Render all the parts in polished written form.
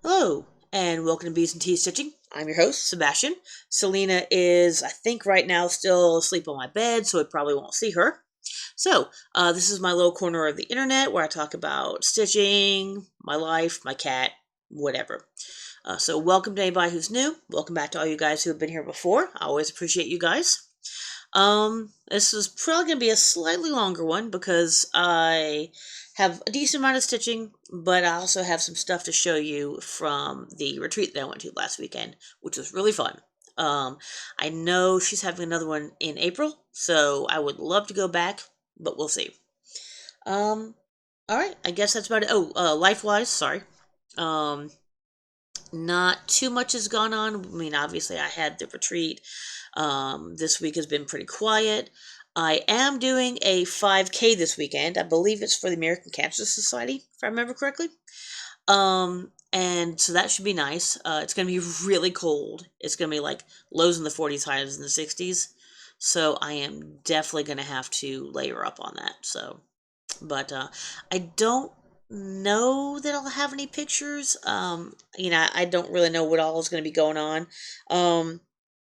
Hello, and welcome to Bees and Tea Stitching. I'm your host, Sebastian. Selena is, I think, right now still asleep on my bed, so I probably won't see her. So, this is my little corner of the internet where I talk about stitching, my life, my cat, whatever. So, welcome to anybody who's new. Welcome back to all you guys who have been here before. I always appreciate you guys. This is probably going to be a slightly longer one because I have a decent amount of stitching, but I also have some stuff to show you from the retreat that I went to last weekend, which was really fun. I know she's having another one in April, so I would love to go back, but we'll see. All right, I guess that's about it. Oh, life-wise, sorry. Um, Not too much has gone on. I mean, obviously, I had the retreat. This week has been pretty quiet. I am doing a 5K this weekend. I believe it's for the American Cancer Society, if I remember correctly. And so that should be nice. It's going to be really cold. It's going to be like lows in the 40s, highs in the 60s. So I am definitely going to have to layer up on that. So, but I don't know that I'll have any pictures. I don't really know what all is going to be going on.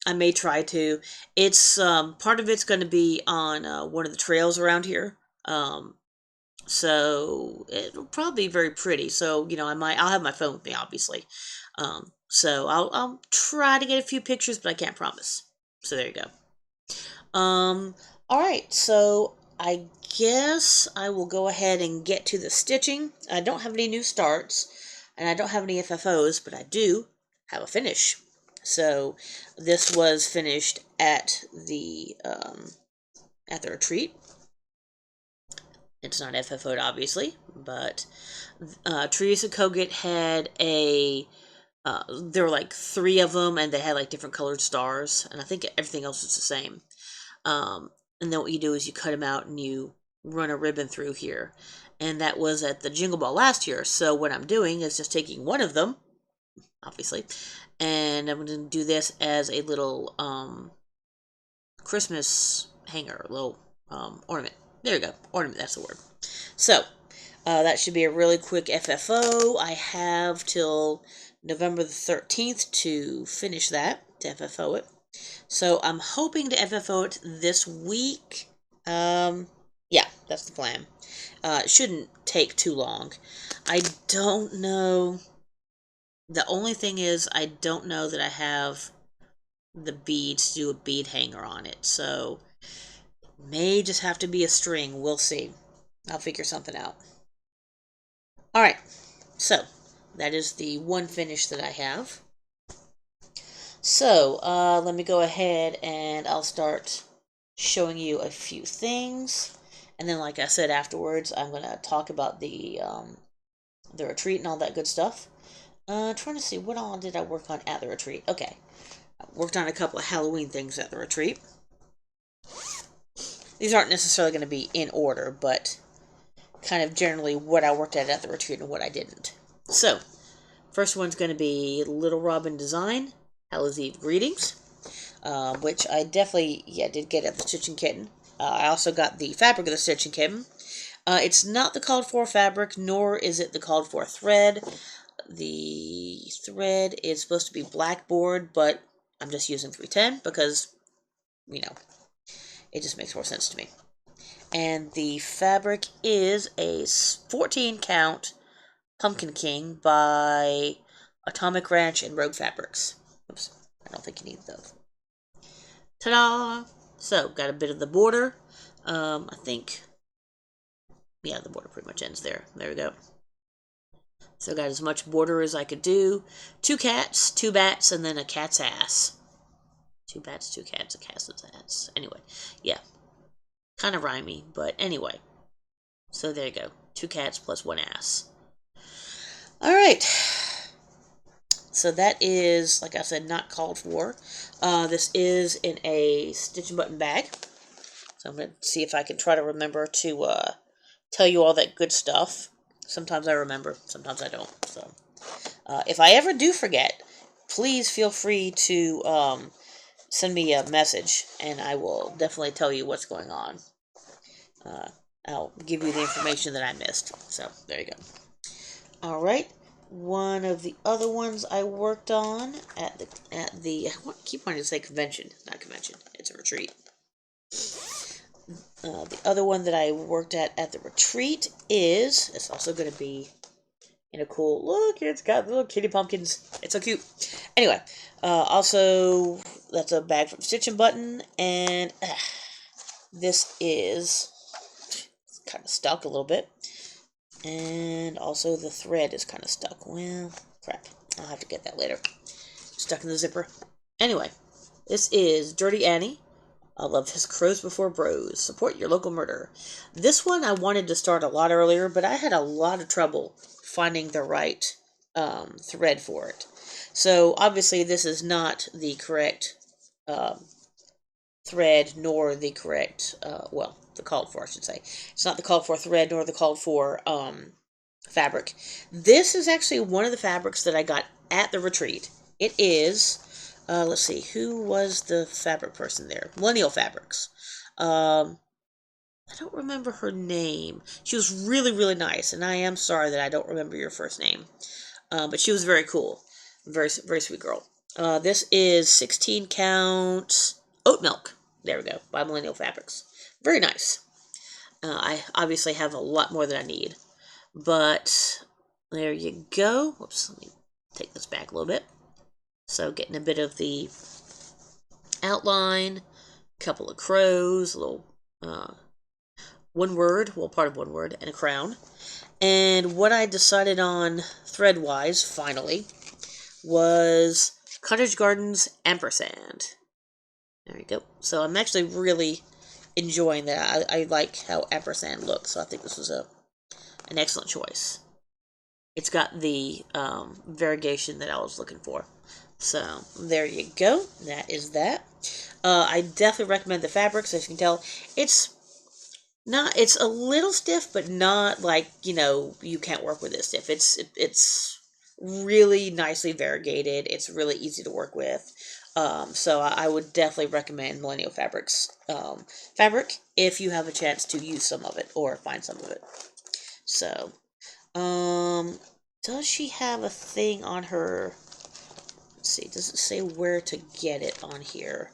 I may try to. It's part of it's going to be on one of the trails around here. So it'll probably be very pretty. So I'll have my phone with me, obviously. So I'll try to get a few pictures, but I can't promise. So there you go. All right, so I guess I will go ahead and get to the stitching. I don't have any new starts, and I don't have any FFOs, but I do have a finish. So this was finished at the retreat. It's not FFO'd, obviously, but Teresa Kogut had there were like 3 of them, and they had like different colored stars, and I think everything else is the same. And then what you do is you cut them out and you run a ribbon through here. And that was at the Jingle Ball last year. So what I'm doing is just taking one of them, obviously, and I'm going to do this as a little Christmas hanger, a little ornament. There you go. Ornament, that's the word. So that should be a really quick FFO. I have till November the 13th to finish that, to FFO it. So I'm hoping to FFO it this week. Yeah, that's the plan. It shouldn't take too long. I don't know. The only thing is, I don't know that I have the beads to do a bead hanger on it. So may just have to be a string. We'll see. I'll figure something out. All right. So that is the one finish that I have. So let me go ahead and I'll start showing you a few things, and then, like I said, afterwards I'm going to talk about the retreat and all that good stuff. Trying to see what all did I work on at the retreat. Okay, I worked on a couple of Halloween things at the retreat. These aren't necessarily going to be in order, but kind of generally what I worked at the retreat and what I didn't. So, first one's going to be Little Robin Design, Hallows Eve Greetings, which I definitely, did get at the Stitching Kitten. I also got the fabric of the Stitching Kitten. It's not the called for fabric, nor is it the called for thread. The thread is supposed to be blackboard, but I'm just using 310 because, it just makes more sense to me. And the fabric is a 14 count Pumpkin King by Atomic Ranch and Rogue Fabrics. Oops, I don't think you need those. Ta-da! So, got a bit of the border. I think, the border pretty much ends there. There we go. So, got as much border as I could do. 2 cats, 2 bats, and then a cat's ass. 2 bats, 2 cats, a cat's ass. Anyway, yeah. Kind of rhymey, but anyway. So, there you go. 2 cats plus 1 ass. Alright. So that is, like I said, not called for. This is in a stitch and button bag. So I'm going to see if I can try to remember to tell you all that good stuff. Sometimes I remember, sometimes I don't. So if I ever do forget, please feel free to send me a message, and I will definitely tell you what's going on. I'll give you the information that I missed. So there you go. All right. one of the other ones I worked on at the I keep wanting to say convention, not convention. It's a retreat. The other one that I worked at the retreat is, it's also going to be in a cool look. It's got little kitty pumpkins. It's so cute. Anyway, also that's a bag from Stitch and Button, and this is kind of stuck a little bit, and also the thread is kind of stuck. Well, crap. I'll have to get that later. Stuck in the zipper. Anyway, this is Dirty Annie. I love his Crows Before Bros. Support your local murder. This one I wanted to start a lot earlier, but I had a lot of trouble finding the right thread for it. So obviously this is not the correct thread nor the correct, well, the called for, I should say. It's not the called for thread nor the called for fabric. This is actually one of the fabrics that I got at the retreat. It is... let's see, who was the fabric person there? Millennial Fabrics. I don't remember her name. She was really, really nice, and I am sorry that I don't remember your first name. But she was very cool. Very, very sweet girl. This is 16 count oat milk. There we go, by Millennial Fabrics. Very nice. I obviously have a lot more than I need. But there you go. Whoops, let me take this back a little bit. So getting a bit of the outline, a couple of crows, a little one word, well, part of one word, and a crown. And what I decided on thread-wise, finally, was Cottage Gardens ampersand. There you go. So I'm actually really enjoying that. I like how ampersand looks, so I think this was an excellent choice. It's got the variegation that I was looking for. So there you go. That is that. I definitely recommend the fabrics. As you can tell, it's a little stiff, but not like, you can't work with it stiff. It's really nicely variegated. It's really easy to work with. So I would definitely recommend Millennial Fabrics fabric if you have a chance to use some of it or find some of it. So, does she have a thing on her? Let's see, does it say where to get it on here?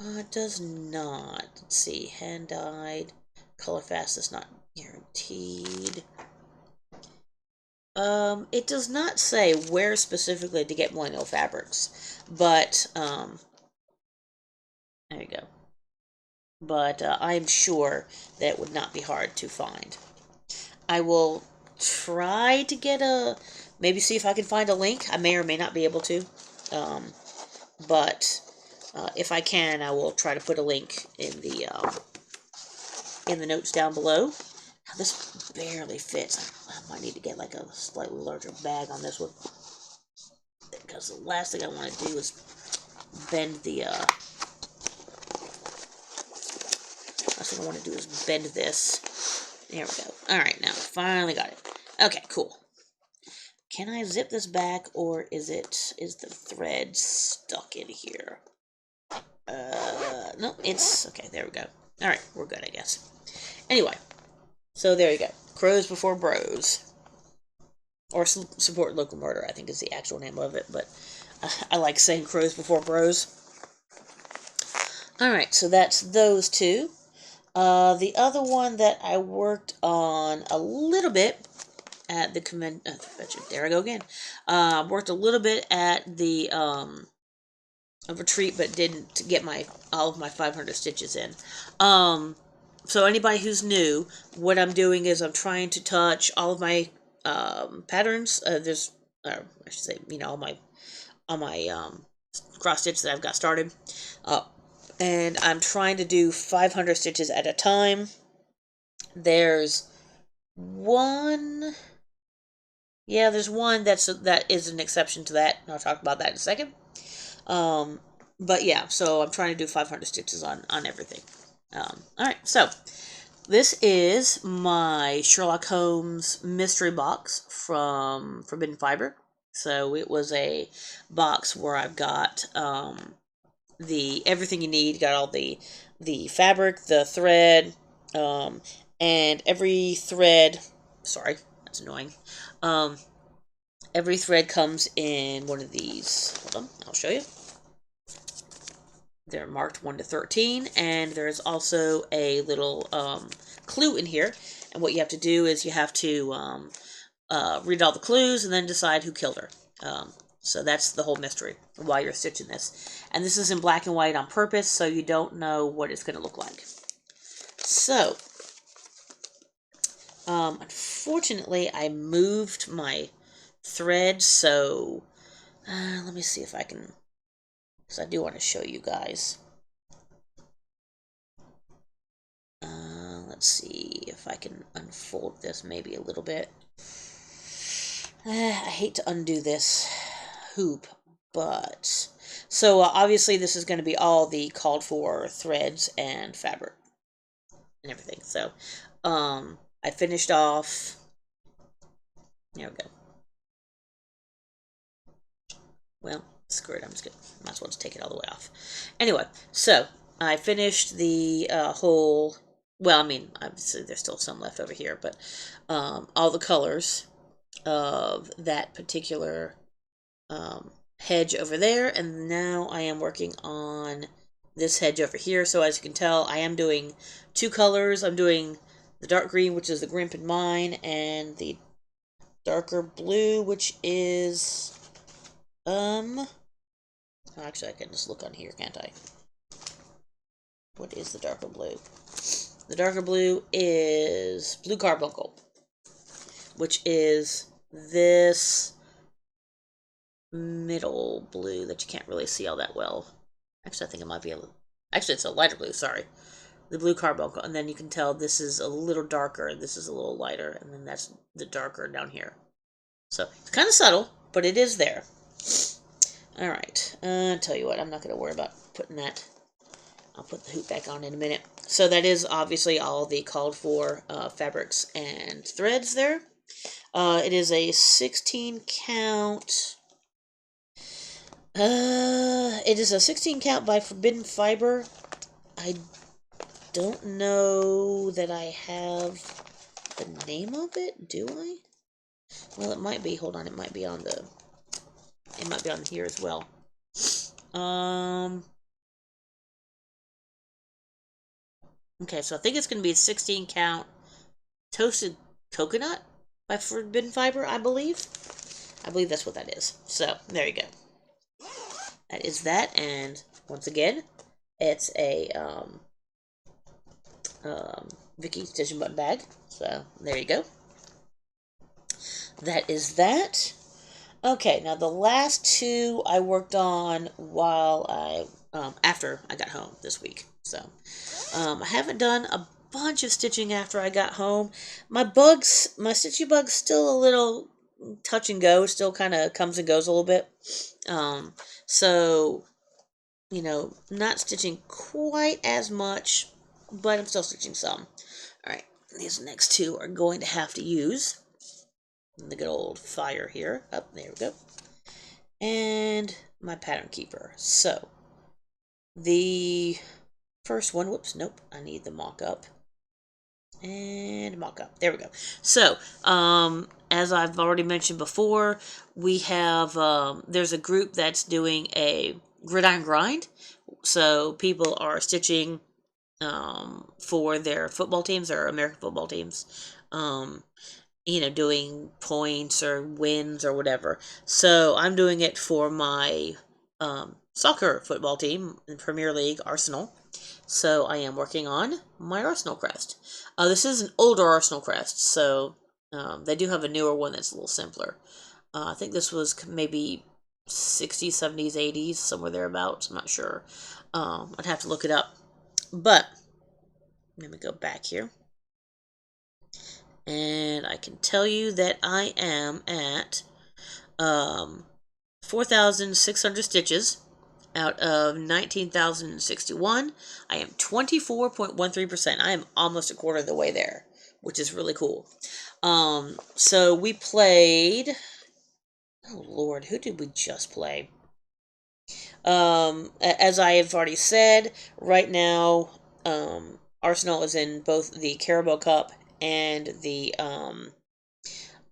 It does not. Let's see, hand-dyed, color fast is not guaranteed. It does not say where specifically to get Millennial Fabrics, but, there you go. But, I'm sure that it would not be hard to find. I will try to get maybe see if I can find a link. I may or may not be able to. But if I can, I will try to put a link in the notes down below. Now, this barely fits. I might need to get like a slightly larger bag on this one, because the last thing I want to do is bend the last thing I want to do is bend this. There we go. Alright, now finally got it. Okay, cool. Can I zip this back, or is the thread stuck in here? No, it's, okay, there we go. Alright, we're good, I guess. Anyway, so there you go. Crows Before Bros. Or Support Local Murder, I think is the actual name of it, but I like saying Crows Before Bros. Alright, so that's those two. The other one that I worked on a little bit at the there I go again. Worked a little bit at the retreat, but didn't get all of my 500 stitches in. So anybody who's new, what I'm doing is I'm trying to touch all of my patterns. I should say, all my cross stitch that I've got started. And I'm trying to do 500 stitches at a time. There's one... Yeah, there's one that is an exception to that, and I'll talk about that in a second. But yeah, so I'm trying to do 500 stitches on everything. Alright, so this is my Sherlock Holmes mystery box from Forbidden Fiber. So it was a box where I've got everything you need. Got all the fabric, the thread, and every thread. Sorry, that's annoying. Every thread comes in one of these. Hold on, I'll show you. They're marked 1 to 13, and there's also a little clue in here. And what you have to do is you have to read all the clues and then decide who killed her. So that's the whole mystery while you're stitching this. And this is in black and white on purpose, so you don't know what it's going to look like. So, unfortunately, I moved my thread, so let me see if I can, because I do want to show you guys. Let's see if I can unfold this maybe a little bit. I hate to undo this hoop, but so obviously this is going to be all the called for threads and fabric and everything. So I finished off. There we go. Well, screw it. I'm just gonna might as well just take it all the way off. Anyway, so I finished the whole. Well, I mean, obviously there's still some left over here, but all the colors of that particular hedge over there, and now I am working on this hedge over here. So as you can tell, I am doing 2 colors. I'm doing the dark green, which is the Grimp and Mine, and the darker blue, which is actually I can just look on here, can't I? What is the darker blue? The darker blue is Blue Carbuncle, which is this middle blue that you can't really see all that well. Actually, I think it might be actually, it's a lighter blue, sorry. The Blue Carbuncle, and then you can tell this is a little darker, this is a little lighter, and then that's the darker down here. So, it's kind of subtle, but it is there. Alright, I'll tell you what, I'm not going to worry about putting that. I'll put the hoop back on in a minute. So that is obviously all the called for fabrics and threads there. It is a 16 count. It is a 16 count by Forbidden Fiber. I don't know that I have the name of it, do I? Well, it might be. Hold on, it might be on the. It might be on here as well. Okay, so I think it's going to be a 16 count Toasted Coconut by Forbidden Fiber, I believe. I believe that's what that is. So, there you go. That is that, and once again, it's a Vicky Stitching Button bag. So, there you go. That is that. Okay, now the last 2 I worked on while after I got home this week. So, I haven't done a bunch of stitching after I got home. My stitchy bug's still a little touch and go, still kind of comes and goes a little bit. So, you know, not stitching quite as much, but I'm still stitching some. Alright, these next 2 are going to have to use the good old fire here. Up, there we go. And my pattern keeper. So, the first one, whoops, nope, I need the mock-up. And mock-up, there we go. So, as I've already mentioned before, we have, there's a group that's doing a gridiron grind. So, people are stitching for their football teams, or American football teams. You know, doing points or wins or whatever. So I'm doing it for my soccer football team in Premier League, Arsenal. So I am working on my Arsenal crest. This is an older Arsenal crest, so they do have a newer one that's a little simpler. I think this was maybe 60s, 70s, 80s, somewhere thereabouts. I'm not sure. I'd have to look it up. But let me go back here. And I can tell you that I am at 4,600 stitches out of 19,061. I am 24.13%. I am almost a quarter of the way there, which is really cool. So we played. Oh Lord, who did we just play? As I have already said, right now, Arsenal is in both the Carabao Cup and the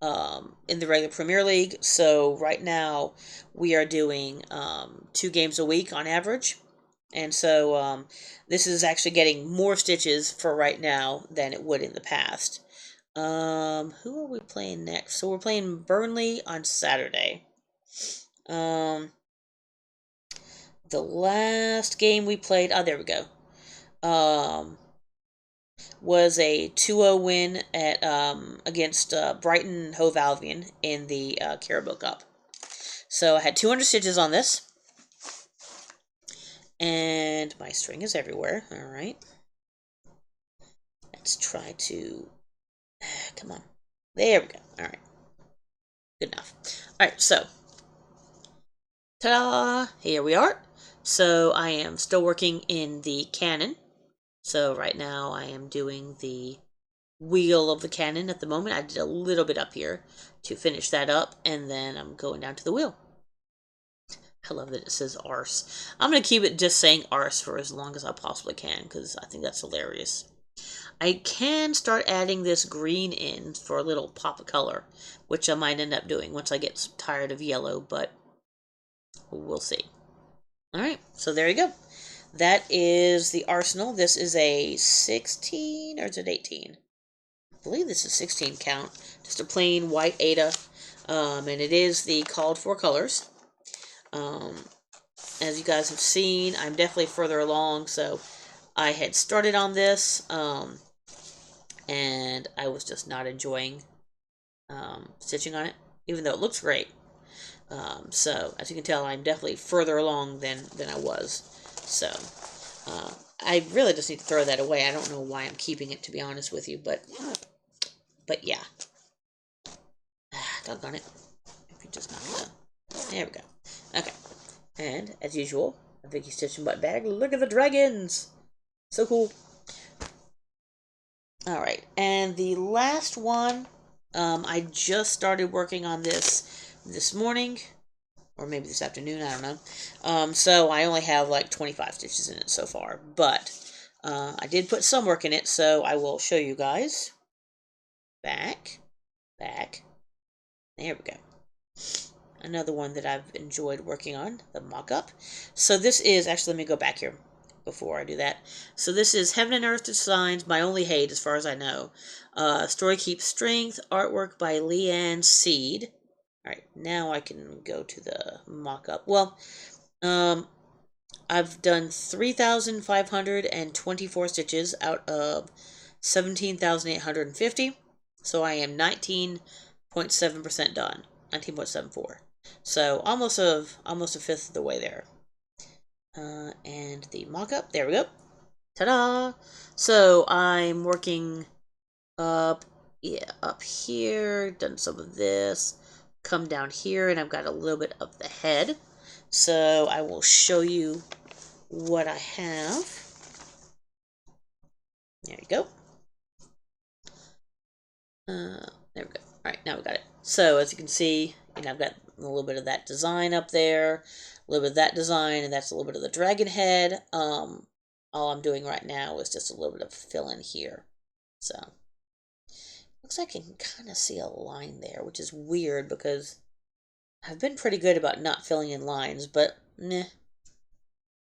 in the regular Premier League. So right now we are doing 2 games a week on average. And so this is actually getting more stitches for right now than it would in the past. Who are we playing next? So we're playing Burnley on Saturday. The last game we played, oh, there we go. Was a 2-0 win at against Brighton and Hove Albion in the Carabao Cup. So I had 200 stitches on this. And my string is everywhere. All right. Let's try to... Come on. There we go. All right. Good enough. All right, so... Ta-da! Here we are. So I am still working in the cannon. So right now I am doing the wheel of the cannon at the moment. I did a little bit up here to finish that up, and then I'm going down to the wheel. I love that it says arse. I'm going to keep it just saying arse for as long as I possibly can, because I think that's hilarious. I can start adding this green in for a little pop of color, which I might end up doing once I get tired of yellow, but we'll see. Alright, so there you go. That is the arsenal. This is a 16, or is it 18? I believe this is 16 count. Just a plain white Ada. And it is the called for colors. As you guys have seen, I'm definitely further along, so I had started on this, and I was just not enjoying stitching on it, even though it looks great. So, as you can tell, I'm definitely further along than I was. So, I really just need to throw that away. I don't know why I'm keeping it, to be honest with you, but yeah. Doggone it. If you just not gonna... There we go. Okay. And, as usual, a Vicky Stitch and Butt bag. Look at the dragons! So cool. Alright, and the last one, I just started working on this morning, or maybe this afternoon, I don't know. So I only have like 25 stitches in it so far, but I did put some work in it, so I will show you guys. Back. There we go. Another one that I've enjoyed working on, the mock-up. So this is, actually, let me go back here before I do that. So this is Heaven and Earth Designs, my only hate as far as I know. Story Keeps Strength, artwork by Leanne Seed. Alright, now I can go to the mock-up. Well, I've done 3,524 stitches out of 17,850. So I am 19.7% done. 19.74. So almost a fifth of the way there. And the mock-up, there we go. Ta-da! So I'm working up here, done some of this, come down here, and I've got a little bit of the head. So I will show you what I have. There you go. There we go. Alright, now we got it. So as you can see, I've got a little bit of that design up there, a little bit of that design, and that's a little bit of the dragon head. All I'm doing right now is just a little bit of fill in here. So, looks like I can kind of see a line there, which is weird because I've been pretty good about not filling in lines, but meh.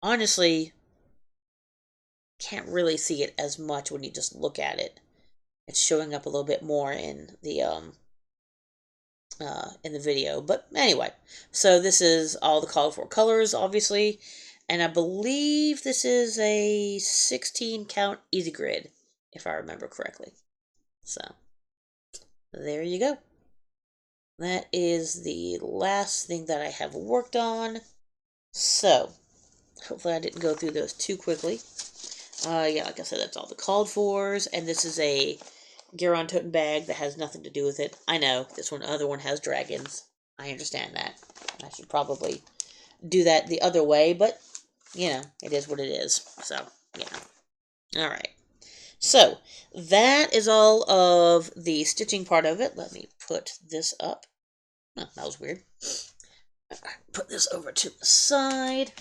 Honestly, can't really see it as much when you just look at it. It's showing up a little bit more in the video. But anyway, so this is all the called for colors, obviously, and I believe this is a 16 count easy grid, if I remember correctly. So there you go. That is the last thing that I have worked on. So hopefully I didn't go through those too quickly. Yeah, like I said, that's all the called fors, and this is a Garon totem bag that has nothing to do with it. I know, this other one has dragons. I understand that. I should probably do that the other way, but, it is what it is. So, yeah. Alright. So, that is all of the stitching part of it. Let me put this up. Oh, that was weird. Put this over to the side.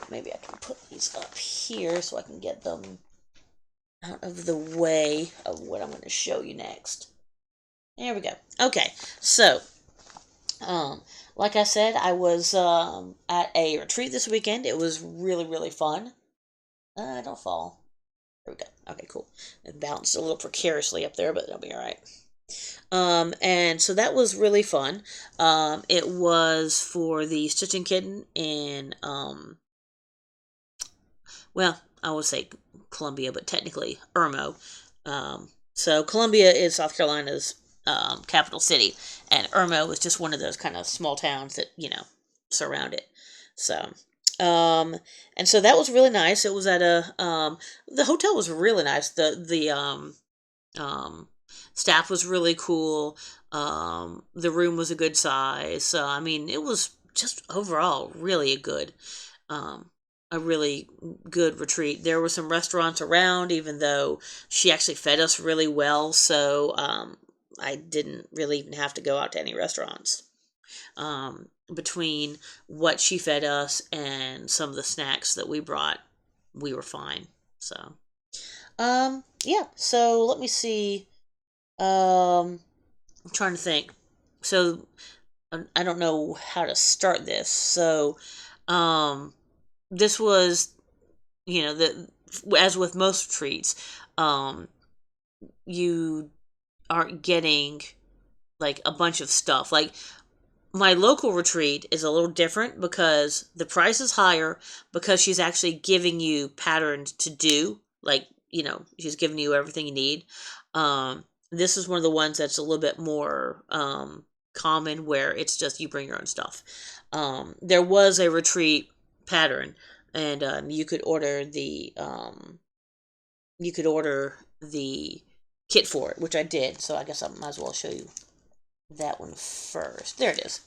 Maybe I can put these up here so I can get them out of the way of what I'm going to show you next. There we go. Okay, so um, like I said, I was at a retreat this weekend. It was really really fun. Don't fall. There we go. Okay, cool. It bounced a little precariously up there, but it'll be all right. And so that was really fun. It was for the Stitching Kitten in well, I would say Columbia, but technically Irmo. So Columbia is South Carolina's capital city, and Irmo is just one of those kind of small towns that surround it. So, um, and so that was really nice. It was at the hotel was really nice. The um, staff was really cool. The room was a good size. So I mean, it was just overall really um, a really good retreat. There were some restaurants around, even though she actually fed us really well. So I didn't really even have to go out to any restaurants. Between what she fed us and some of the snacks that we brought, we were fine. So yeah. So let me see. I'm trying to think. So I don't know how to start this. So um, this was the as with most treats, um, you aren't getting like a bunch of stuff. Like my local retreat is a little different because the price is higher because she's actually giving you patterns to do. Like, she's giving you everything you need. This is one of the ones that's a little bit more common where it's just you bring your own stuff. There was a retreat pattern, and you could order the kit for it, which I did. So I guess I might as well show you that one first. There it is.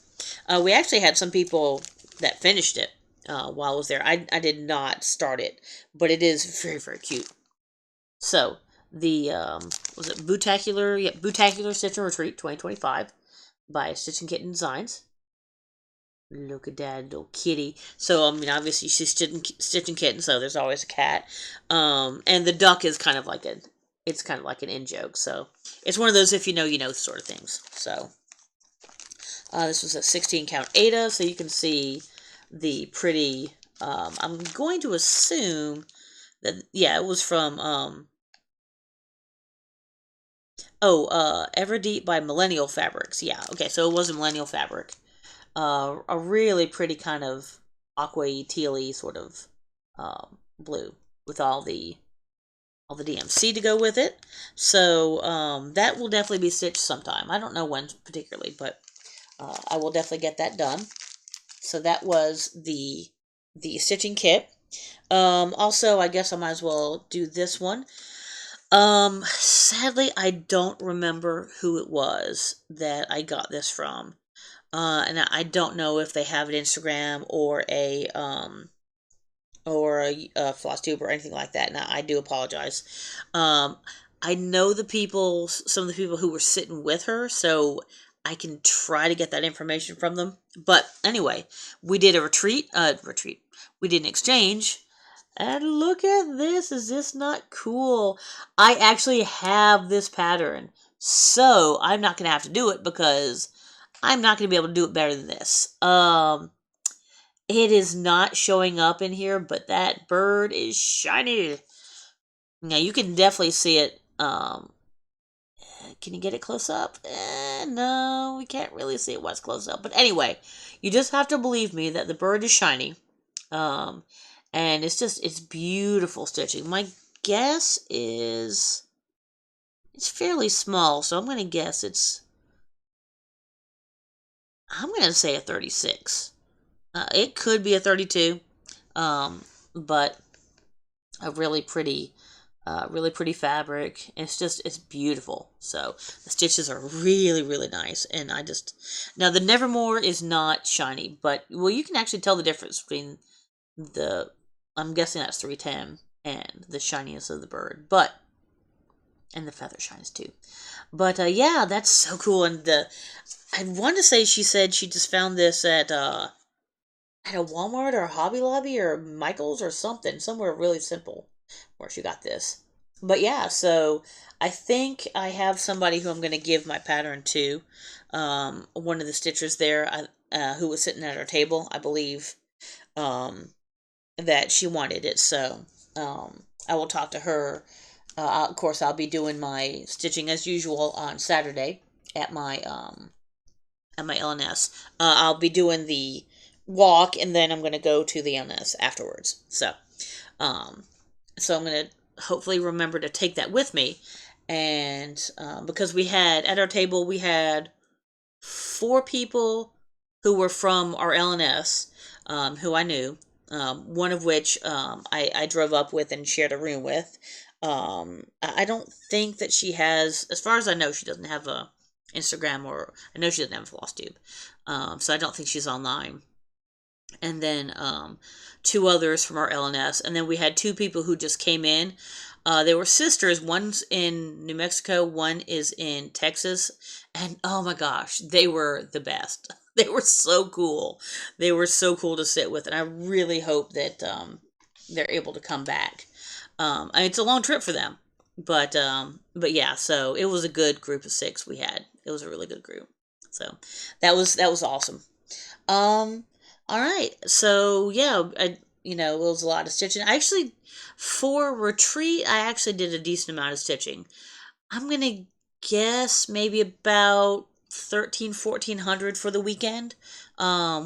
We actually had some people that finished it while I was there. I did not start it, but it is very, very cute. So, the, was it Bootacular? Yep, Bootacular Stitch and Retreat 2025 by Stitch and Kitten Designs. Look at that little kitty. So, I mean, obviously she's stitching kitten, so there's always a cat. And the duck is kind of like it's kind of like an in joke. So, it's one of those if you know, you know sort of things. So, this was a 16 count Ada, so you can see the pretty, I'm going to assume that, yeah, it was from, Everdeep by Millennial Fabrics. Yeah, okay, so it was a Millennial Fabric. A really pretty kind of aqua tealy sort of blue with all the DMC to go with it. So that will definitely be stitched sometime. I don't know when particularly, but I will definitely get that done. So that was the stitching kit. Also, I guess I might as well do this one. Sadly, I don't remember who it was that I got this from. And I don't know if they have an Instagram or a Flosstuber or anything like that. And I do apologize. Um, I know some of the people who were sitting with her, so I can try to get that information from them. But anyway, we did a retreat. We did an exchange. And look at this. Is this not cool? I actually have this pattern. So I'm not going to have to do it because I'm not going to be able to do it better than this. It is not showing up in here, but that bird is shiny. Now you can definitely see it. Can you get it close up? No, we can't really see it what's close up. But anyway, you just have to believe me that the bird is shiny. Um, and it's beautiful stitching. My guess is it's fairly small, so I'm going to guess I'm going to say a 36. It could be a 32, but a really pretty fabric. It's beautiful. So the stitches are really, really nice. And now the Nevermore is not shiny, but, well, you can actually tell the difference between I'm guessing that's 310 and the shininess of the bird, and the feather shines too. But, yeah, that's so cool. And I want to say she said she just found this at a Walmart or a Hobby Lobby or Michael's or something, somewhere really simple where she got this. But yeah, so I think I have somebody who I'm going to give my pattern to. One of the stitchers there, who was sitting at our table, I believe, um, that she wanted it. So I will talk to her. Of course, I'll be doing my stitching as usual on Saturday at my LNS. I'll be doing the walk, and then I'm going to go to the LNS afterwards. Um, so I'm going to hopefully remember to take that with me. And because we had at our table, we had four people who were from our LNS, who I knew. One of which I drove up with and shared a room with. I don't think that she has, as far as I know, she doesn't have a Instagram, or I know she doesn't have a Flosstube. So I don't think she's online. And then two others from our LNS, and then we had two people who just came in. They were sisters. One's in New Mexico, one is in Texas, and oh my gosh, they were the best. They were so cool. They were so cool to sit with, and I really hope that they're able to come back. I mean, it's a long trip for them, but yeah. So it was a good group of six we had. It was a really good group. So that was awesome. Um, all right. So yeah, it was a lot of stitching. I actually, for retreat, I actually did a decent amount of stitching. I'm gonna guess maybe about 1,300 to 1,400 for the weekend,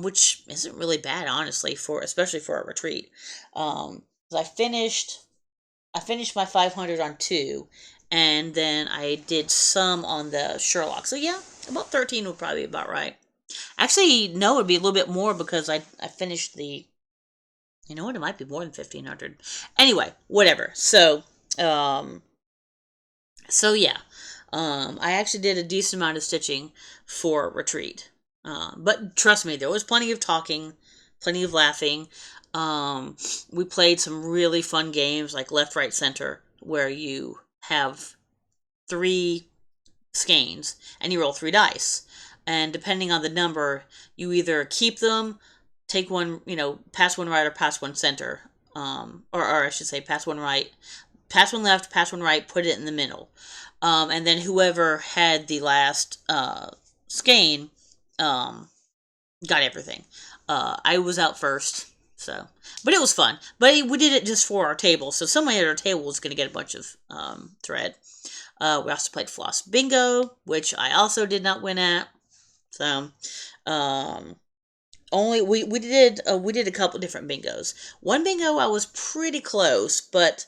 which isn't really bad, honestly, for especially for a retreat. Um, 'Cause I finished my 500 on two, and then I did some on the Sherlock. So yeah, about 13 would probably be about right. Actually, no, it'd be a little bit more because I finished the. You know what? It might be more than 1,500. Anyway, whatever. Um, so yeah, I actually did a decent amount of stitching for retreat. But trust me, there was plenty of talking, plenty of laughing. Um, we played some really fun games like left, right, center, where you have three skeins and you roll three dice. And depending on the number, you either keep them, take one, pass one right or pass one center. Or I should say, pass one right, pass one left, pass one right, put it in the middle. And then whoever had the last skein got everything. I was out first, so. But it was fun. But we did it just for our table, so somebody at our table was going to get a bunch of thread. We also played Floss Bingo, which I also did not win at. So, um, only we did a couple different bingos. One bingo I was pretty close, but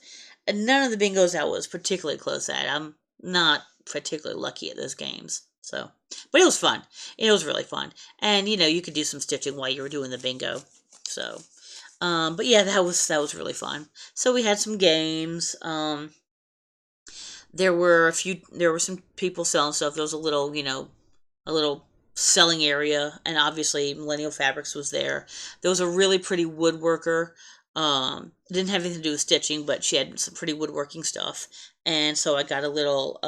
none of the bingos I was particularly close at. I'm not particularly lucky at those games. So, but it was fun. It was really fun, and you could do some stitching while you were doing the bingo. So, but yeah, that was really fun. So we had some games. There were some people selling stuff. There was a little selling area, and obviously Millennial Fabrics was there. There was a really pretty woodworker. Didn't have anything to do with stitching, but she had some pretty woodworking stuff, and so I got a little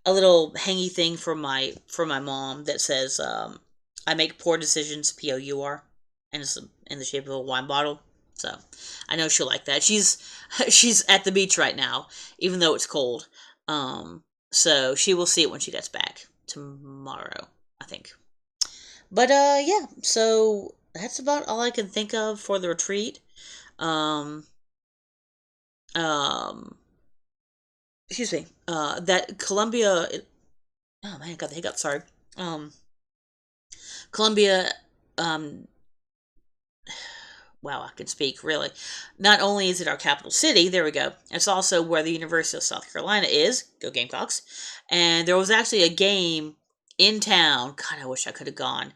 hangy thing for my mom that says, "I make poor decisions, POUR," and it's in the shape of a wine bottle. So I know she'll like that. She's she's at the beach right now, even though it's cold. So she will see it when she gets back tomorrow, I think. But yeah. So that's about all I can think of for the retreat. Um, um, excuse me. That Columbia. Oh man, I got the hiccups. Sorry. Um, Columbia, um, wow, I can speak really. Not only is it our capital city, there we go, it's also where the University of South Carolina is. Go Gamecocks. And there was actually a game in town. God, I wish I could have gone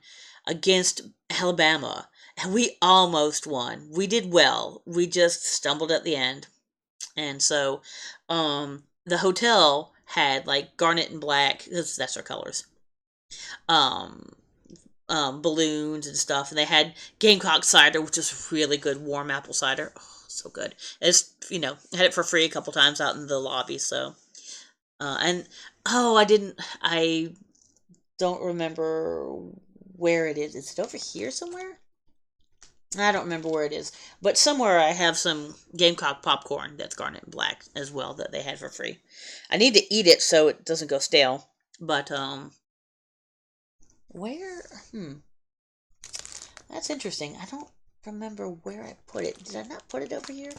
against Alabama. And we almost won. We did well. We just stumbled at the end. And so the hotel had like garnet and black, because that's our colors. Um, balloons and stuff, and they had Gamecock cider, which is really good, warm apple cider. Oh, so good. It's had it for free a couple times out in the lobby. So, and oh, I don't remember where it is. Is it over here somewhere? I don't remember where it is, but somewhere I have some Gamecock popcorn that's garnet and black as well that they had for free. I need to eat it so it doesn't go stale. But where? That's interesting. I don't remember where I put it. Did I not put it over here?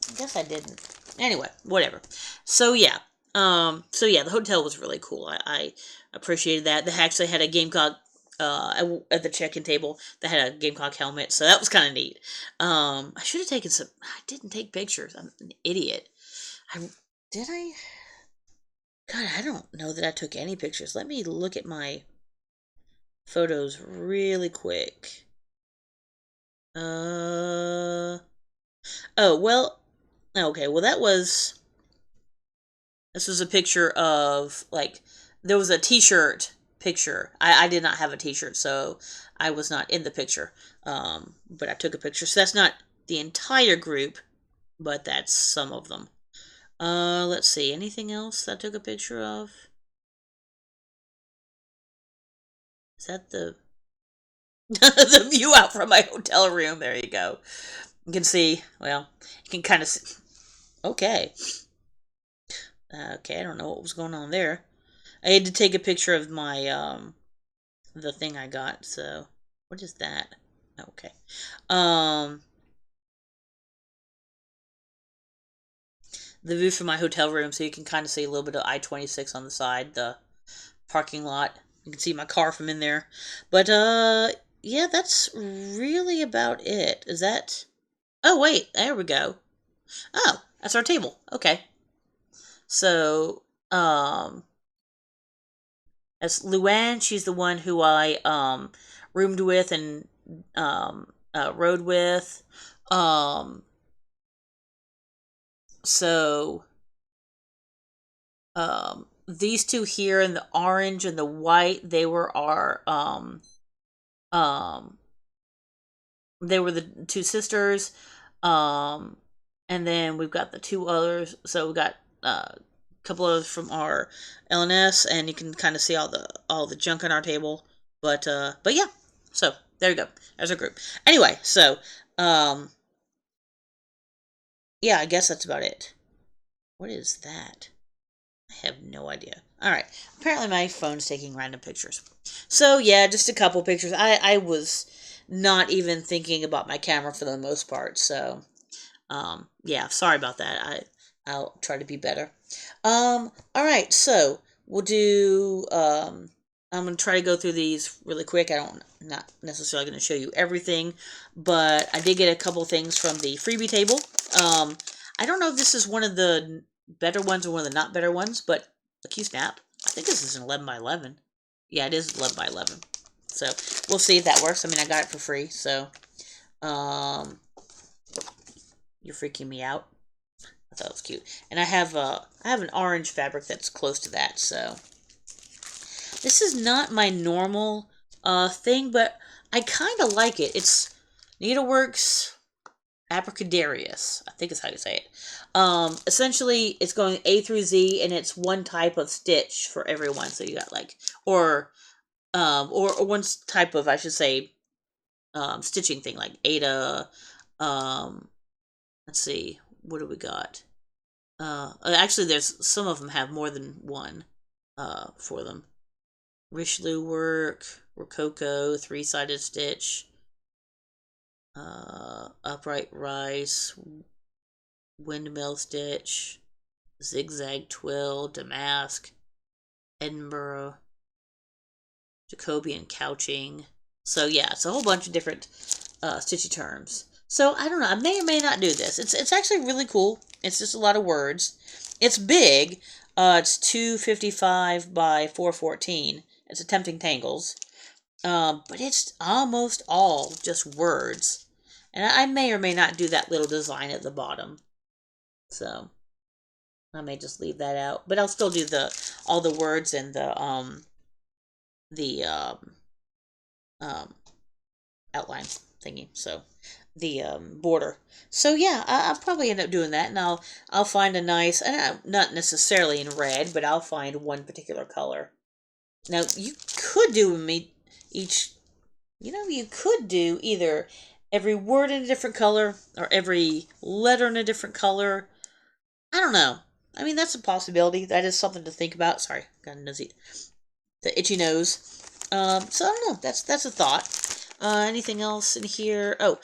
I guess I didn't. Anyway, whatever. So yeah. The hotel was really cool. I appreciated that. They actually had a Gamecock at the check-in table that had a Gamecock helmet, so that was kind of neat. I should have taken some. I didn't take pictures. I'm an idiot. I did I. God, I don't know that I took any pictures. Let me look at my photos really quick. Oh well. Okay. Well, that was. This was a picture of, like, there was a t-shirt picture. I did not have a t-shirt, so I was not in the picture. But I took a picture. So that's not the entire group, but that's some of them. Let's see. Anything else that I took a picture of? Is that the the view out from my hotel room? There you go. You can see, well, you can kind of see. Okay. Okay, I don't know what was going on there. I had to take a picture of my the thing I got. So what is that? Okay. Um, the view from my hotel room, so you can kind of see a little bit of I-26 on the side, the parking lot. You can see my car from in there. But yeah, that's really about it. Is that? Oh wait, there we go. Oh, that's our table. Okay. So as Luann, she's the one who I roomed with and rode with. Um, so these two here in the orange and the white, um they were the two sisters. Um, and then we've got the two others. So we got a couple others from our LNS, and you can kind of see all the junk on our table. But yeah. So there you go. There's a group. Anyway, so um, yeah, I guess that's about it. What is that? I have no idea. All right. Apparently, my phone's taking random pictures. So yeah, just a couple pictures. I was not even thinking about my camera for the most part. So yeah, sorry about that. I'll try to be better. All right. So we'll do. I'm gonna try to go through these really quick. Not necessarily gonna show you everything, but I did get a couple things from the freebie table. I don't know if this is one of the better ones or one of the not better ones, but a Q snap. I think this is an 11 by 11. Yeah, it is 11 by 11. So we'll see if that works. I mean, I got it for free, so um, you're freaking me out. I thought it was cute, and I have an orange fabric that's close to that. So this is not my normal thing, but I kind of like it. It's Needleworks Abracadarius, I think is how you say it. Essentially, it's going A through Z, and it's one type of stitch for everyone. So you got like, or one type of, I should say, stitching thing, like Ada. Um, let's see, what do we got? Actually, there's some of them have more than one for them. Richelieu work, Rococo, three-sided stitch, upright rice, windmill stitch, zigzag twill, damask, Edinburgh, Jacobean couching. So yeah, it's a whole bunch of different stitchy terms. So I don't know. I may or may not do this. It's actually really cool. It's just a lot of words. It's big. It's 255 by 414. It's Attempting Tangles. But it's almost all just words. And I may or may not do that little design at the bottom. So I may just leave that out. But I'll still do all the words and the outline thingy. So the border. So yeah, I'll probably end up doing that, and I'll find a nice, and not necessarily in red, but I'll find one particular color. Now you could do me each. You could do either every word in a different color, or every letter in a different color. I don't know. I mean, that's a possibility. That is something to think about. Sorry, got a nosy, the itchy nose. So I don't know. That's a thought. Anything else in here? Oh,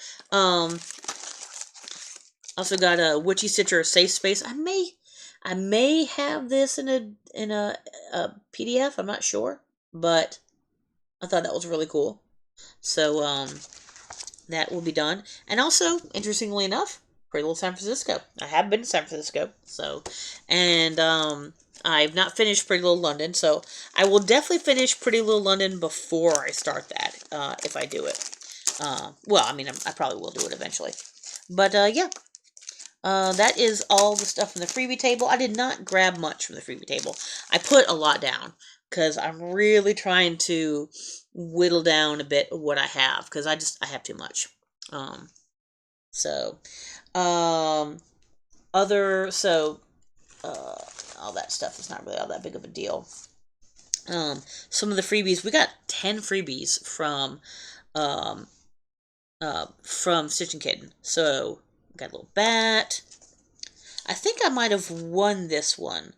also got a Witchy Stitcher Safe Space. I may have this in a PDF. I'm not sure, but I thought that was really cool. So that will be done. And also, interestingly enough, Pretty Little San Francisco. I have been to San Francisco, so, and I've not finished Pretty Little London, so I will definitely finish Pretty Little London before I start that, if I do it. Well, I mean, I probably will do it eventually. But yeah, that is all the stuff from the freebie table. I did not grab much from the freebie table. I put a lot down because I'm really trying to whittle down a bit of what I have because I have too much. So, all that stuff is not really all that big of a deal. Some of the freebies, we got 10 freebies from Stitch & Kitten. So, got a little bat. I think I might have won this one.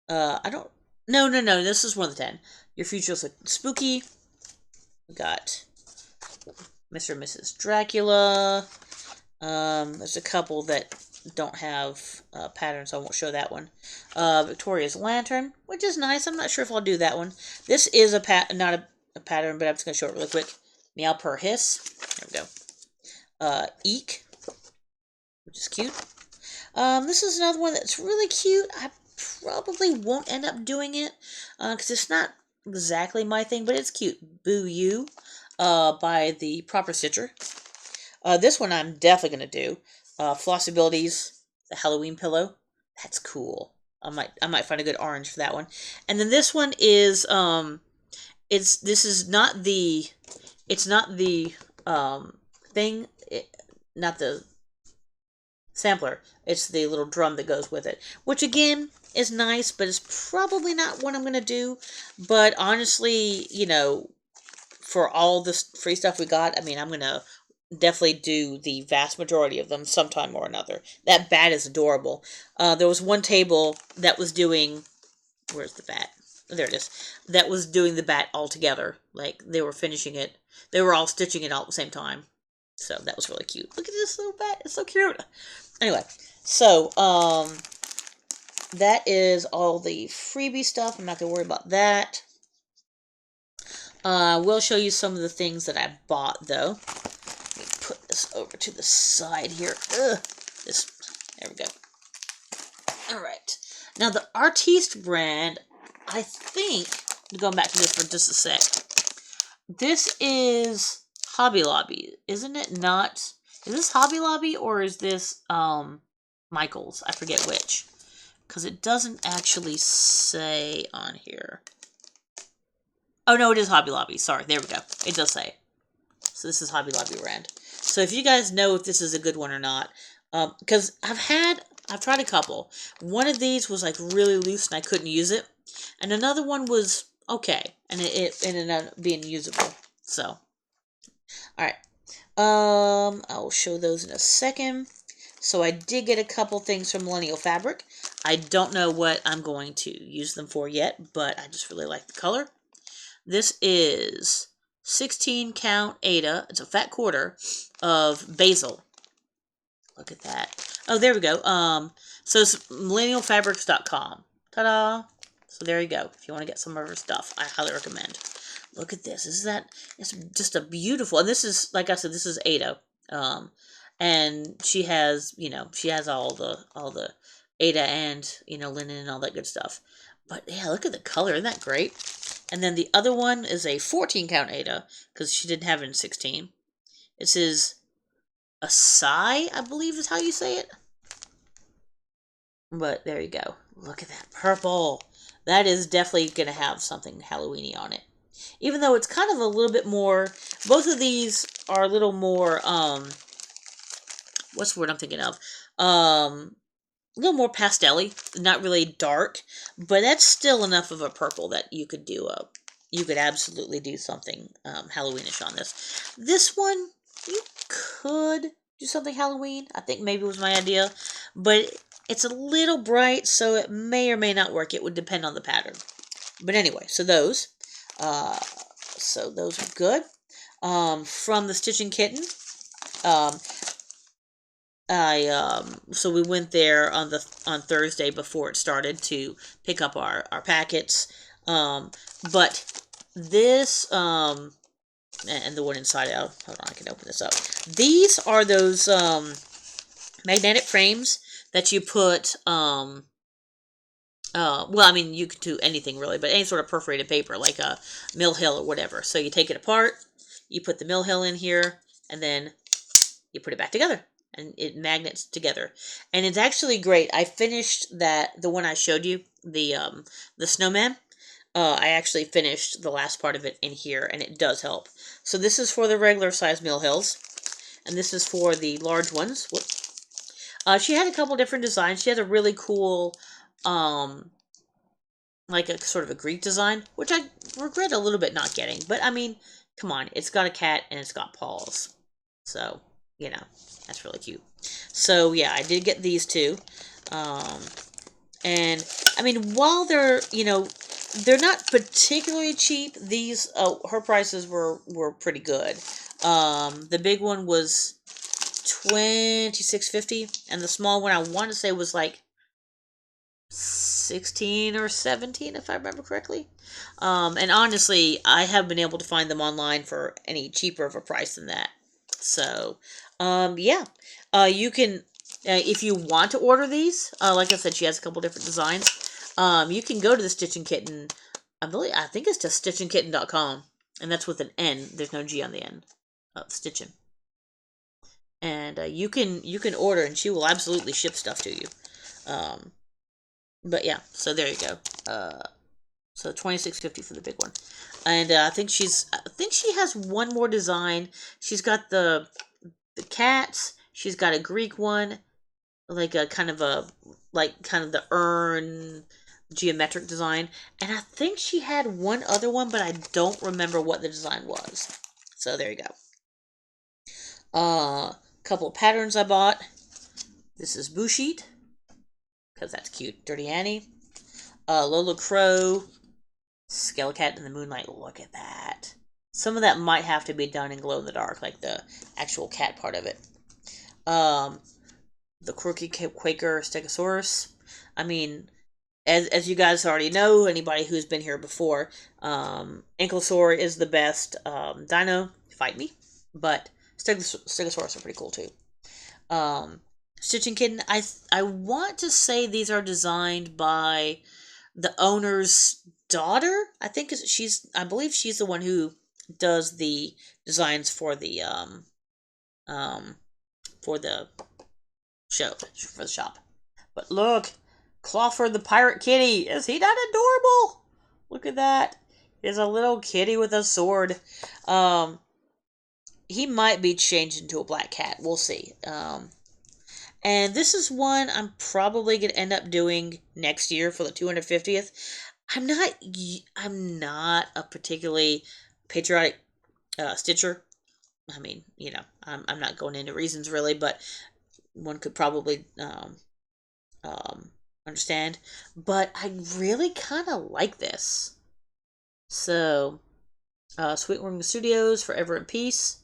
I don't... No, this is one of the 10. Your future looks spooky. We got Mr. and Mrs. Dracula. There's a couple that don't have patterns, so I won't show that one. Victoria's Lantern, which is nice. I'm not sure if I'll do that one. This is not a pattern, but I'm just going to show it really quick. Meow Purr Hiss. There we go. Eek, which is cute. This is another one that's really cute. I probably won't end up doing it because it's not exactly my thing, but it's cute. Boo You by the Proper Stitcher. This one I'm definitely going to do. Flossabilities, the Halloween pillow. That's cool. I might find a good orange for that one. And then this one is it's not the thing, not the sampler. It's the little drum that goes with it, which again is nice, but it's probably not what I'm going to do. But honestly, you know, for all this free stuff we got, I mean, I'm going to definitely do the vast majority of them sometime or another. That bat is adorable. There was one table that was doing... Where's the bat? There it is. That was doing the bat all together. Like, they were finishing it. They were all stitching it all at the same time. So, that was really cute. Look at this little bat. It's so cute. Anyway, so, that is all the freebie stuff. I'm not going to worry about that. I will show you some of the things that I bought, though. Let me put this over to the side here. There we go. Alright. Now, the Artiste brand, I think, going back to this for just a sec. This is Hobby Lobby, isn't it not? Is this Hobby Lobby or is this Michael's? I forget which. Because it doesn't actually say on here. Oh, no, it is Hobby Lobby. Sorry, there we go. It does say. So this is Hobby Lobby brand. So if you guys know if this is a good one or not, because I've tried a couple. One of these was like really loose and I couldn't use it. And another one was okay. And it ended up being usable. So, alright. I will show those in a second. So I did get a couple things from Millennial Fabric. I don't know what I'm going to use them for yet, but I just really like the color. This is 16 count Ada. It's a fat quarter of basil. Look at that. Oh, there we go. So it's millennialfabrics.com. Ta-da! So there you go. If you want to get some of her stuff, I highly recommend. Look at this. It's just a beautiful, and this is, like I said, this is Ada. And she has, you know, she has all the Ada and, you know, linen and all that good stuff. But yeah, look at the color. Isn't that great? And then the other one is a 14 count Ada, because she didn't have it in 16. It says Artcy, I believe is how you say it. But there you go. Look at that purple. That is definitely going to have something Halloween-y on it. Even though it's kind of a little bit more... Both of these are a little more... what's the word I'm thinking of? A little more pastel-y. Not really dark. But that's still enough of a purple that you could do you could absolutely do something Halloweenish on this. This one, you could do something Halloween. I think maybe was my idea, but it's a little bright, so it may or may not work. It would depend on the pattern. But anyway, so those are good. From the Stitching Kitten, um, so we went there on Thursday before it started to pick up our packets. But this and the one inside out. Hold on, I can open this up. These are those magnetic frames that you put well, I mean, you could do anything really, but any sort of perforated paper, like a Mill Hill or whatever. So you take it apart, you put the Mill Hill in here, and then you put it back together, and it magnets together. And it's actually great. I finished the one I showed you, the snowman. I actually finished the last part of it in here, and it does help. So this is for the regular size Mill Hills, and this is for the large ones. Whoops. She had a couple different designs. She has a really cool, like a sort of a Greek design, which I regret a little bit not getting. But I mean, come on, it's got a cat and it's got paws, so you know that's really cute. So yeah, I did get these two, and I mean, while they're they're not particularly cheap. These her prices were pretty good. The big one was $26.50, and the small one I want to say was like 16 or 17 if I remember correctly. And honestly, I have been able to find them online for any cheaper of a price than that. So, yeah, you can, if you want to order these, like I said, she has a couple different designs. You can go to the Stitching Kitten. I think it's just stitchingkitten.com, and that's with an N. There's no G on the end. Stitching. And you can order, and she will absolutely ship stuff to you. But yeah, so there you go. So $26.50 for the big one, and I think she has one more design. She's got the cats. She's got a Greek one, like a kind of the urn geometric design, and I think she had one other one, but I don't remember what the design was. So there you go. Couple of patterns I bought. This is Boo Sheet, because that's cute. Dirty Annie. Lola Crow. Skelecat in the Moonlight. Look at that. Some of that might have to be done in glow in the dark, like the actual cat part of it. The Quirky Quaker Stegosaurus. I mean, as you guys already know, anybody who's been here before, Ankylosaur is the best dino. Fight me. But Stegosaurus are pretty cool too. Stitching Kitten, I want to say these are designed by the owner's daughter. I believe she's the one who does the designs for the shop. But look, Clawford the Pirate Kitty. Is he not adorable? Look at that. He's a little kitty with a sword. He might be changed into a black cat. We'll see. And this is one I'm probably going to end up doing next year for the 250th. I'm not a particularly patriotic stitcher. I mean, I'm not going into reasons really, but one could probably understand. But I really kind of like this. So, Sweetwing Studios, Forever in Peace.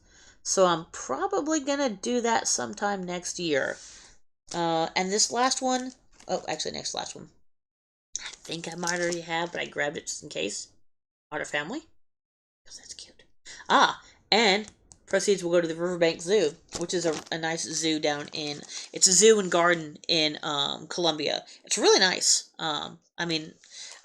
So I'm probably going to do that sometime next year. And this last one, next last one, I think I might already have, but I grabbed it just in case. Otter Family, because that's cute. And proceeds will go to the Riverbank Zoo, which is a nice zoo it's a zoo and garden in Columbia. It's really nice. I mean,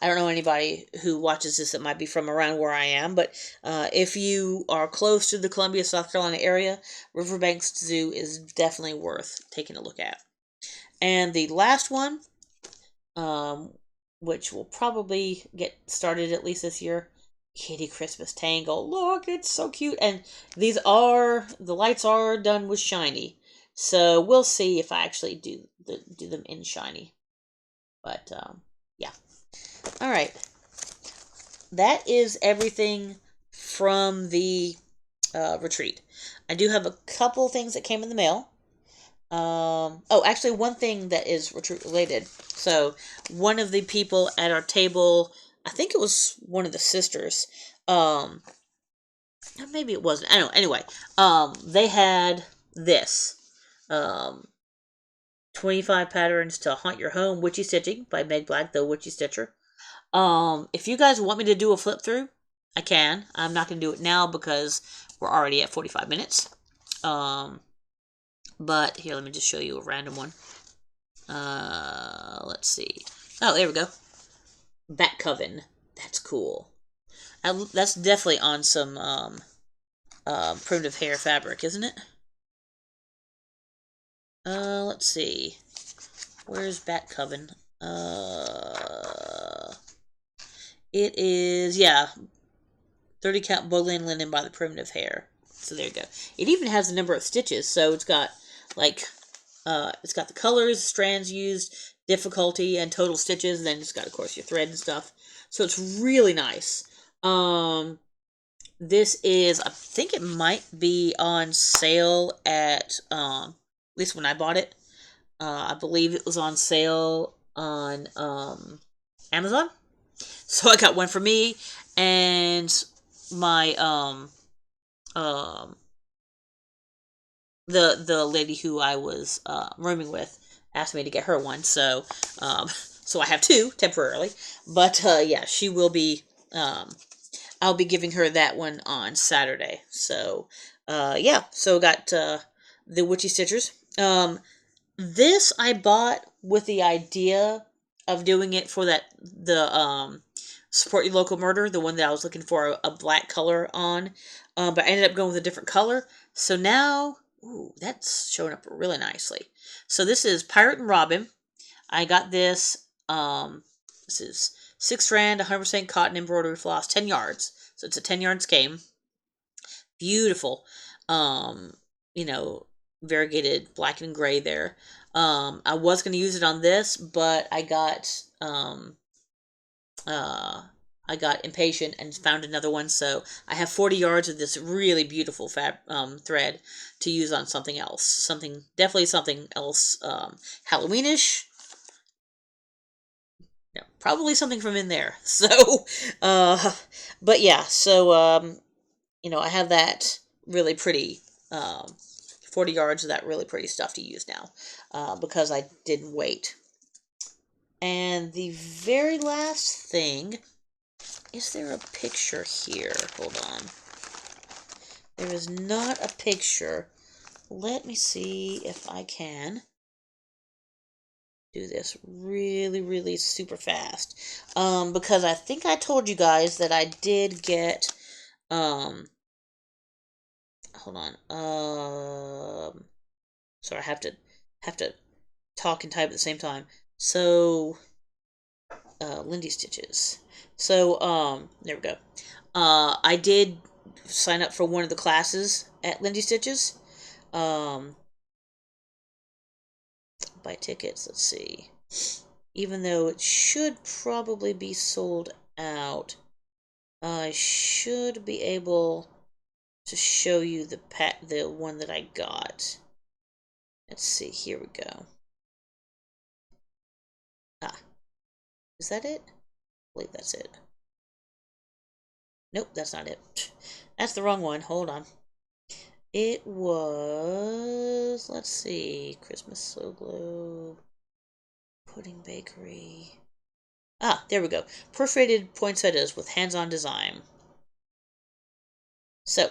I don't know anybody who watches this that might be from around where I am, but if you are close to the Columbia, South Carolina area, Riverbank Zoo is definitely worth taking a look at. And the last one, which will probably get started at least this year, Kitty Christmas Tangle. Look, it's so cute. And the lights are done with shiny. So we'll see if I actually do them in shiny. But, yeah. Alright. That is everything from the retreat. I do have a couple things that came in the mail. Oh, actually, one thing that is retreat related. So, one of the people at our table, I think it was one of the sisters. Maybe it wasn't. I don't know. Anyway, they had this. Um, 25 patterns to haunt your home, witchy stitching by Meg Black, the witchy stitcher. If you guys want me to do a flip through, I can. I'm not going to do it now because we're already at 45 minutes. But here, let me just show you a random one. Let's see. Oh, there we go. Bat Coven. That's cool. That's definitely on some primitive hair fabric, isn't it? Let's see. Where's Bat Coven? It is, yeah, 30 count bowline linen by the primitive hair. So there you go. It even has a number of stitches, so it's got like it's got the colors, strands used, difficulty, and total stitches, and then it's got, of course, your thread and stuff. So it's really nice. This is, I think it might be on sale at least when I bought it. I believe it was on sale on Amazon. So I got one for me, and my the lady who I was rooming with asked me to get her one, so so I have two temporarily. But yeah, she will be. I'll be giving her that one on Saturday. So yeah, so got the Witchy Stitchers. This I bought with the idea of doing it for the Support Your Local Murder, the one that I was looking for a black color on, but I ended up going with a different color. So now, ooh, that's showing up really nicely. So this is Pirate and Robin. I got this. This is 6 strand, 100% cotton embroidery floss, 10 yards. So it's a 10-yard skein. Beautiful. You know, variegated black and gray there. I was going to use it on this, but I got impatient and found another one. So I have 40 yards of this really beautiful thread to use on something else. Definitely something else Halloweenish. Yeah, probably something from in there. So, but yeah, so you know, I have that really pretty 40 yards of that really pretty stuff to use now because I didn't wait. And the very last thing, is there a picture here? Hold on. There is not a picture. Let me see if I can do this really, really super fast. Because I think I told you guys that I did get, hold on. Sorry, I have to talk and type at the same time. So, Lindy Stitches. So, there we go. I did sign up for one of the classes at Lindy Stitches. Buy tickets, let's see. Even though it should probably be sold out, I should be able to show you the one that I got. Let's see, here we go. Ah, is that it? I believe that's it. Nope, that's not it. That's the wrong one. Hold on. It was, let's see, Christmas Snow Globe, Pudding Bakery. Ah, there we go. Perforated poinsettias with hands-on design. So,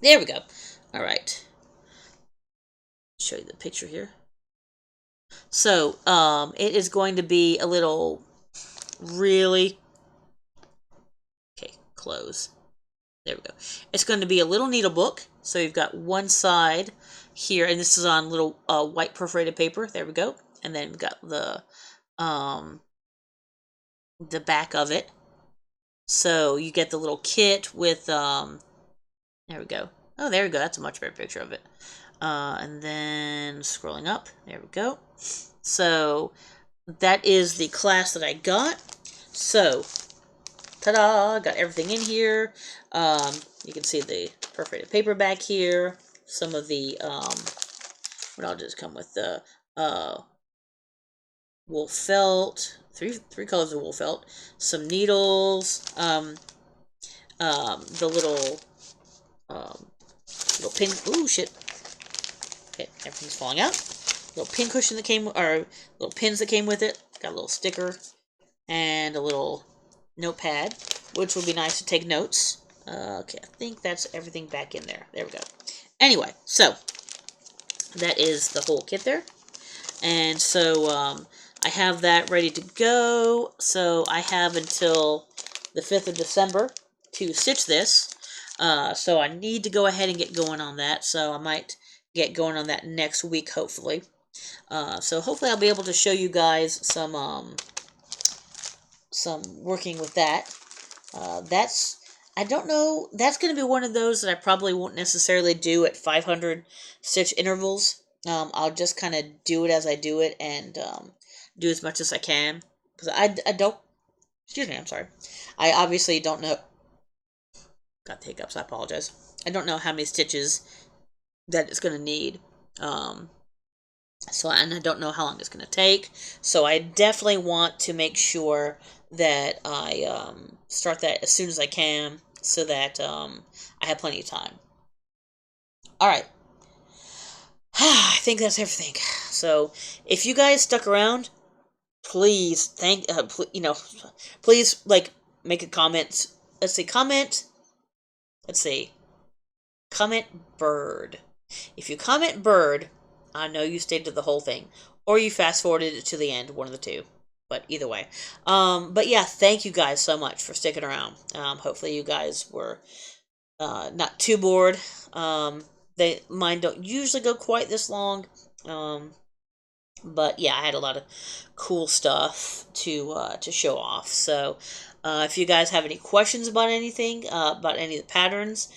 there we go. All right. Show you the picture here. So, it is going to be a little really, okay, close. There we go. It's going to be a little needle book. So you've got one side here, and this is on little white perforated paper. There we go. And then we've got the back of it. So you get the little kit with there we go. Oh, there we go. That's a much better picture of it. And then scrolling up, there we go. So that is the class that I got. So ta-da! Got everything in here. You can see the perforated paper back here. Some of the, what I'll just come with the, wool felt. Three colors of wool felt. Some needles. The little pin. Ooh, shit. Okay, everything's falling out. Little pin cushion that came, or little pins that came with it. Got a little sticker and a little notepad, which would be nice to take notes. Okay, I think that's everything back in there. There we go. Anyway, so that is the whole kit there. And so I have that ready to go. So I have until the 5th of December to stitch this. So I need to go ahead and get going on that. So I might get going on that next week, hopefully. So hopefully I'll be able to show you guys some working with that. I don't know, that's going to be one of those that I probably won't necessarily do at 500 stitch intervals. I'll just kind of do it as I do it and do as much as I can. Because I don't, excuse me, I'm sorry. I obviously don't know, got the hiccups, I apologize. I don't know how many stitches that it's going to need. And I don't know how long it's going to take. So I definitely want to make sure that I start that as soon as I can so that I have plenty of time. All right. I think that's everything. So if you guys stuck around, please please like make a comment. Let's see, comment. Let's see. Comment bird. If you comment bird, I know you stayed to the whole thing, or you fast forwarded it to the end, one of the two. But either way, but yeah, thank you guys so much for sticking around. Hopefully you guys were not too bored. Mine don't usually go quite this long. But yeah, I had a lot of cool stuff to show off. So if you guys have any questions about anything, about any of the patterns,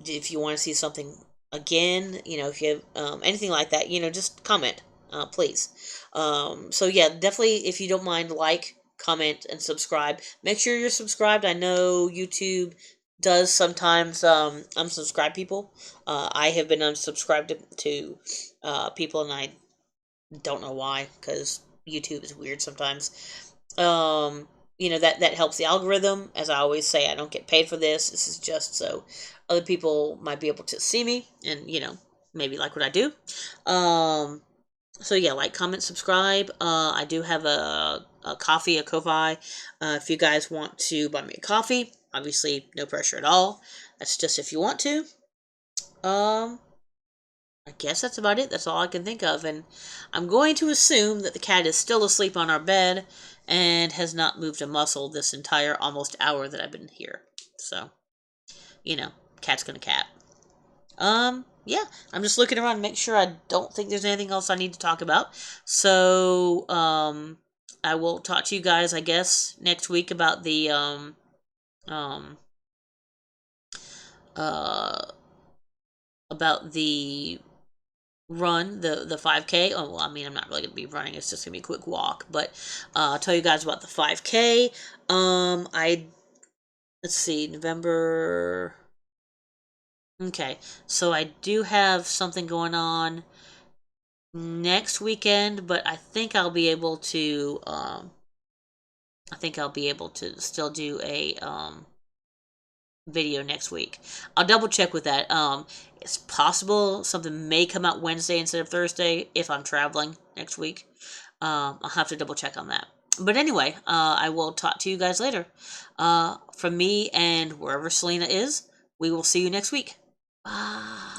if you want to see something again, if you have anything like that, just comment, please. So yeah, definitely, if you don't mind, like, comment, and subscribe. Make sure you're subscribed. I know YouTube does sometimes unsubscribe people. I have been unsubscribed to people, and I don't know why, because YouTube is weird sometimes. That helps the algorithm. As I always say, I don't get paid for this. This is just so other people might be able to see me and, maybe like what I do. So yeah, like, comment, subscribe. I do have a coffee, a Ko-Fi. If you guys want to buy me a coffee, obviously no pressure at all. That's just if you want to. I guess that's about it. That's all I can think of. And I'm going to assume that the cat is still asleep on our bed and has not moved a muscle this entire almost hour that I've been here. So, cat's gonna cat. Yeah, I'm just looking around to make sure I don't think there's anything else I need to talk about. So, I will talk to you guys, I guess, next week about the, about the run, the 5K. Oh, well, I mean, I'm not really going to be running. It's just going to be a quick walk. But I'll tell you guys about the 5K. Let's see, November. Okay, so I do have something going on next weekend, but I think I'll be able to, still do a, video next week. I'll double check with that. It's possible something may come out Wednesday instead of Thursday if I'm traveling next week. I'll have to double check on that. But anyway, I will talk to you guys later. From me and wherever Selena is, we will see you next week. Bye.